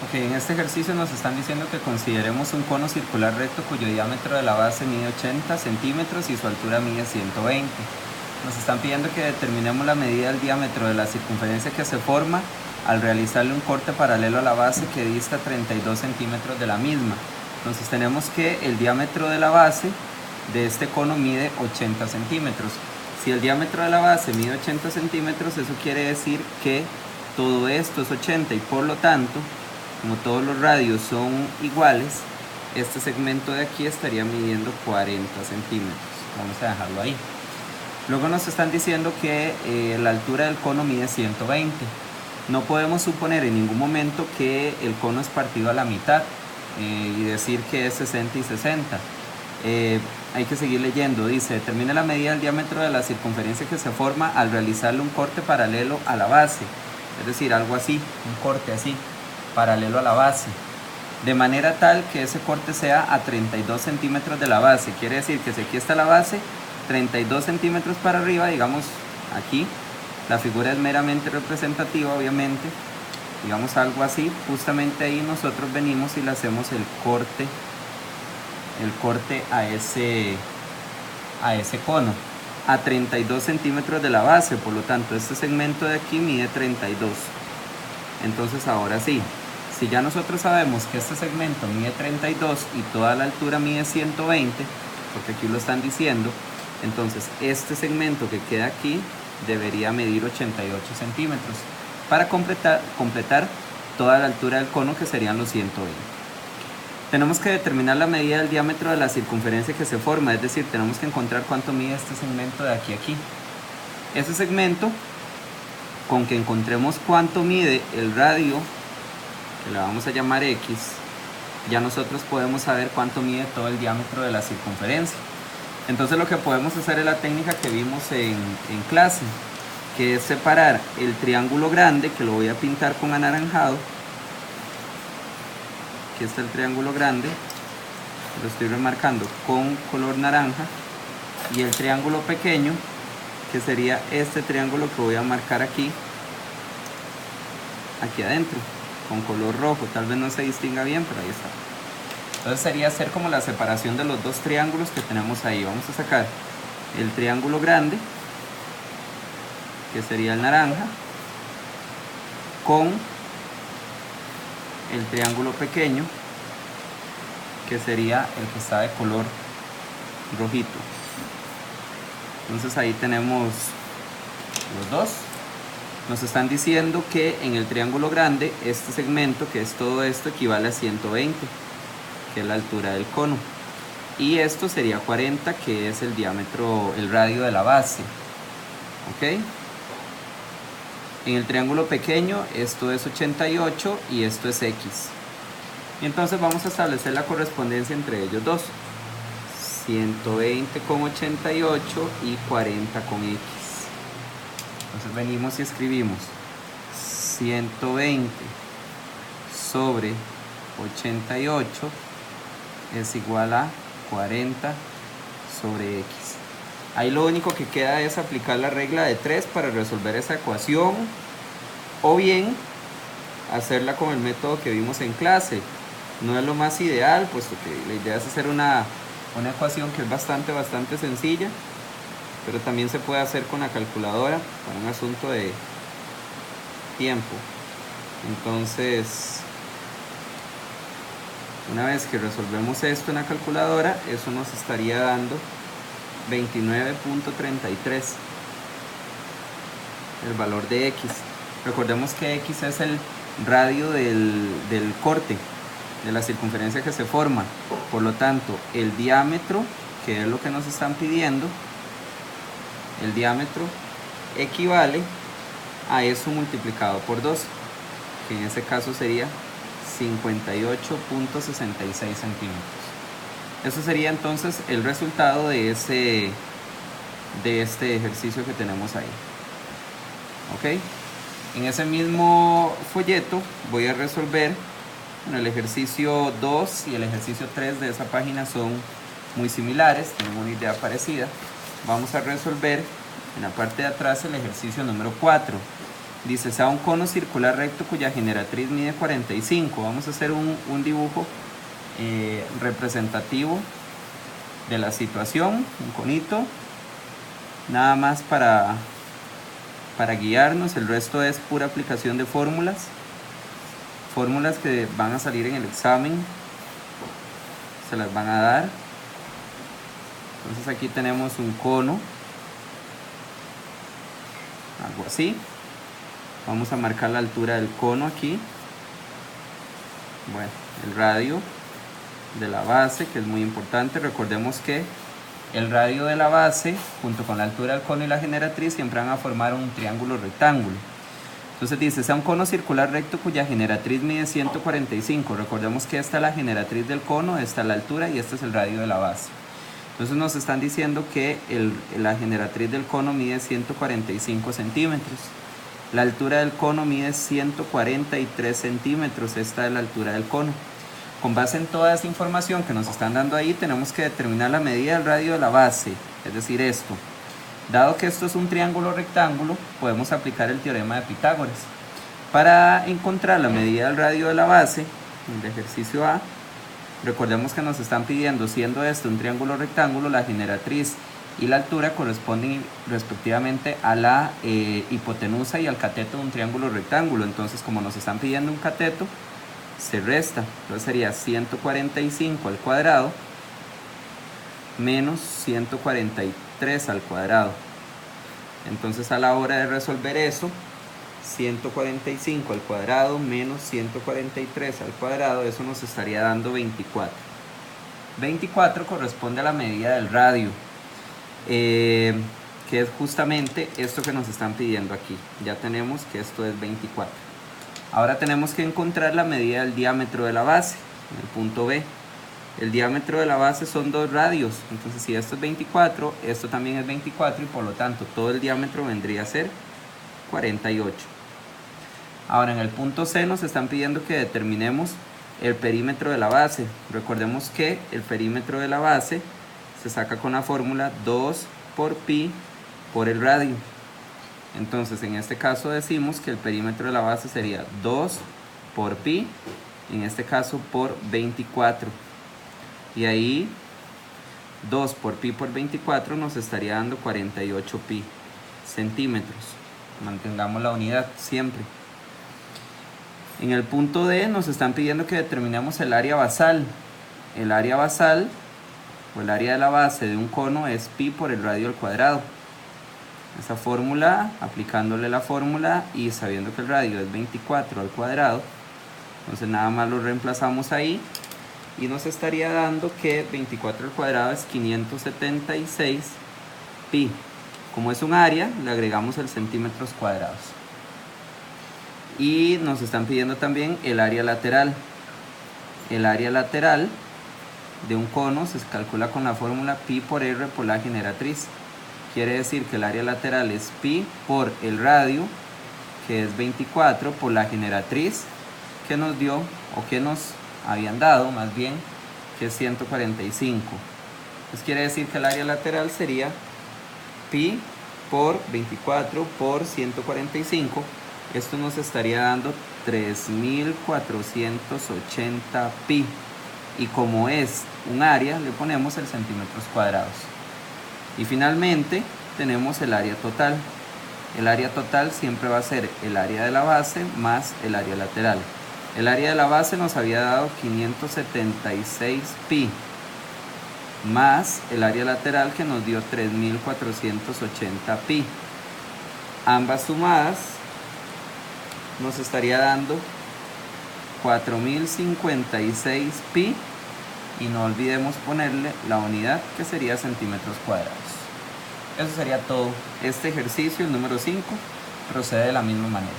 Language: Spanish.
Ok, en este ejercicio nos están diciendo que consideremos un cono circular recto cuyo diámetro de la base mide 80 centímetros y su altura mide 120. Nos están pidiendo que determinemos la medida del diámetro de la circunferencia que se forma al realizarle un corte paralelo a la base que dista 32 centímetros de la misma. Entonces tenemos que el diámetro de la base de este cono mide 80 centímetros. Si el diámetro de la base mide 80 centímetros, eso quiere decir que todo esto es 80 y por lo tanto, como todos los radios son iguales, este segmento de aquí estaría midiendo 40 centímetros. Vamos a dejarlo ahí. Luego nos están diciendo que la altura del cono mide 120. No podemos suponer en ningún momento que el cono es partido a la mitad y decir que es 60 y 60. Hay que seguir leyendo. Dice, determina la medida del diámetro de la circunferencia que se forma al realizarle un corte paralelo a la base. Es decir, algo así, un corte así, paralelo a la base. De manera tal que ese corte sea a 32 centímetros de la base. Quiere decir que si aquí está la base, 32 centímetros para arriba, digamos aquí, la figura es meramente representativa, obviamente, digamos algo así, justamente ahí nosotros venimos y le hacemos el corte a ese cono, a 32 centímetros de la base, por lo tanto este segmento de aquí mide 32. Entonces ahora sí, si ya nosotros sabemos que este segmento mide 32 y toda la altura mide 120, porque aquí lo están diciendo, entonces este segmento que queda aquí debería medir 88 centímetros para completar toda la altura del cono, que serían los 120. Tenemos que determinar la medida del diámetro de la circunferencia que se forma, es decir, tenemos que encontrar cuánto mide este segmento de aquí a aquí. Ese segmento, con que encontremos cuánto mide el radio, que le vamos a llamar X, ya nosotros podemos saber cuánto mide todo el diámetro de la circunferencia. Entonces lo que podemos hacer es la técnica que vimos en clase, que es separar el triángulo grande, que lo voy a pintar con anaranjado. Aquí está el triángulo grande, lo estoy remarcando con color naranja, y el triángulo pequeño, que sería este triángulo que voy a marcar aquí adentro, con color rojo. Tal vez no se distinga bien, pero ahí está. Entonces sería hacer como la separación de los dos triángulos que tenemos ahí. Vamos a sacar el triángulo grande, que sería el naranja, con el triángulo pequeño, que sería el que está de color rojito. Entonces ahí tenemos los dos. Nos están diciendo que en el triángulo grande este segmento, que es todo esto, equivale a 120, que es la altura del cono, y esto sería 40, que es el diámetro, el radio de la base. ¿Ok? En el triángulo pequeño esto es 88 y esto es X. Y entonces vamos a establecer la correspondencia entre ellos dos. 120 con 88 y 40 con X. Entonces venimos y escribimos 120 sobre 88 es igual a 40 sobre X. Ahí lo único que queda es aplicar la regla de 3 para resolver esa ecuación, o bien hacerla con el método que vimos en clase. No es lo más ideal, puesto que la idea es hacer una ecuación que es bastante sencilla, pero también se puede hacer con la calculadora para un asunto de tiempo. Entonces, una vez que resolvemos esto en la calculadora, eso nos estaría dando 29.33, el valor de X. Recordemos que X es el radio del corte, de la circunferencia que se forma. Por lo tanto, el diámetro, que es lo que nos están pidiendo, el diámetro equivale a eso multiplicado por 2, que en ese caso sería 58.66 centímetros. Eso sería entonces el resultado de este ejercicio que tenemos ahí. ¿Ok? En ese mismo folleto voy a resolver, bueno, el ejercicio 2 y el ejercicio 3 de esa página son muy similares, tienen una idea parecida. Vamos a resolver en la parte de atrás el ejercicio número 4. Dice, sea un cono circular recto cuya generatriz mide 45. Vamos a hacer un dibujo representativo de la situación, un conito, nada más para guiarnos. El resto es pura aplicación de fórmulas que van a salir en el examen, se las van a dar. Entonces aquí tenemos un cono, algo así. Vamos a marcar la altura del cono aquí. Bueno, el radio de la base, que es muy importante. Recordemos que el radio de la base junto con la altura del cono y la generatriz siempre van a formar un triángulo rectángulo. Entonces dice, sea un cono circular recto cuya generatriz mide 145. Recordemos que esta es la generatriz del cono, esta es la altura y este es el radio de la base. Entonces nos están diciendo que la generatriz del cono mide 145 centímetros. La altura del cono mide 143 centímetros. Esta es la altura del cono. Con base en toda esta información que nos están dando ahí, tenemos que determinar la medida del radio de la base, es decir, esto. Dado que esto es un triángulo rectángulo, podemos aplicar el teorema de Pitágoras. Para encontrar la medida del radio de la base, en el ejercicio A, recordemos que nos están pidiendo, siendo esto un triángulo rectángulo, la generatriz y la altura corresponden respectivamente a la hipotenusa y al cateto de un triángulo rectángulo. Entonces, como nos están pidiendo un cateto, se resta. Entonces sería 145 al cuadrado menos 143 al cuadrado. Entonces, a la hora de resolver eso, 145 al cuadrado menos 143 al cuadrado, eso nos estaría dando 24. 24 corresponde a la medida del radio, que es justamente esto que nos están pidiendo aquí. Ya tenemos que esto es 24. Ahora tenemos que encontrar la medida del diámetro de la base, en el punto B. El diámetro de la base son 2 radios, entonces si esto es 24, esto también es 24 y por lo tanto todo el diámetro vendría a ser 48. Ahora en el punto C nos están pidiendo que determinemos el perímetro de la base. Recordemos que el perímetro de la base se saca con la fórmula 2 por pi por el radio. Entonces en este caso decimos que el perímetro de la base sería 2 por pi, en este caso por 24. Y ahí 2 por pi por 24 nos estaría dando 48 pi centímetros. Mantengamos la unidad siempre. En el punto D nos están pidiendo que determinemos el área basal. El área basal o el área de la base de un cono es pi por el radio al cuadrado. Esa fórmula, aplicándole la fórmula y sabiendo que el radio es 24 al cuadrado, entonces nada más lo reemplazamos ahí y nos estaría dando que 24 al cuadrado es 576 pi. Como es un área, le agregamos el centímetros cuadrados. Y nos están pidiendo también el área lateral. El área lateral de un cono se calcula con la fórmula pi por r por la generatriz. Quiere decir que el área lateral es pi por el radio, que es 24, por la generatriz que nos dio, o que nos habían dado más bien, que es 145. Entonces quiere decir que el área lateral sería pi por 24 por 145. Esto nos estaría dando 3480 pi. Y como es un área, le ponemos el centímetros cuadrados. Y finalmente tenemos el área total. El área total siempre va a ser el área de la base más el área lateral. El área de la base nos había dado 576 pi más el área lateral que nos dio 3480 pi. Ambas sumadas nos estaría dando 4056 pi. Y no olvidemos ponerle la unidad, que sería centímetros cuadrados. Eso sería todo. Este ejercicio, el número 5, procede de la misma manera.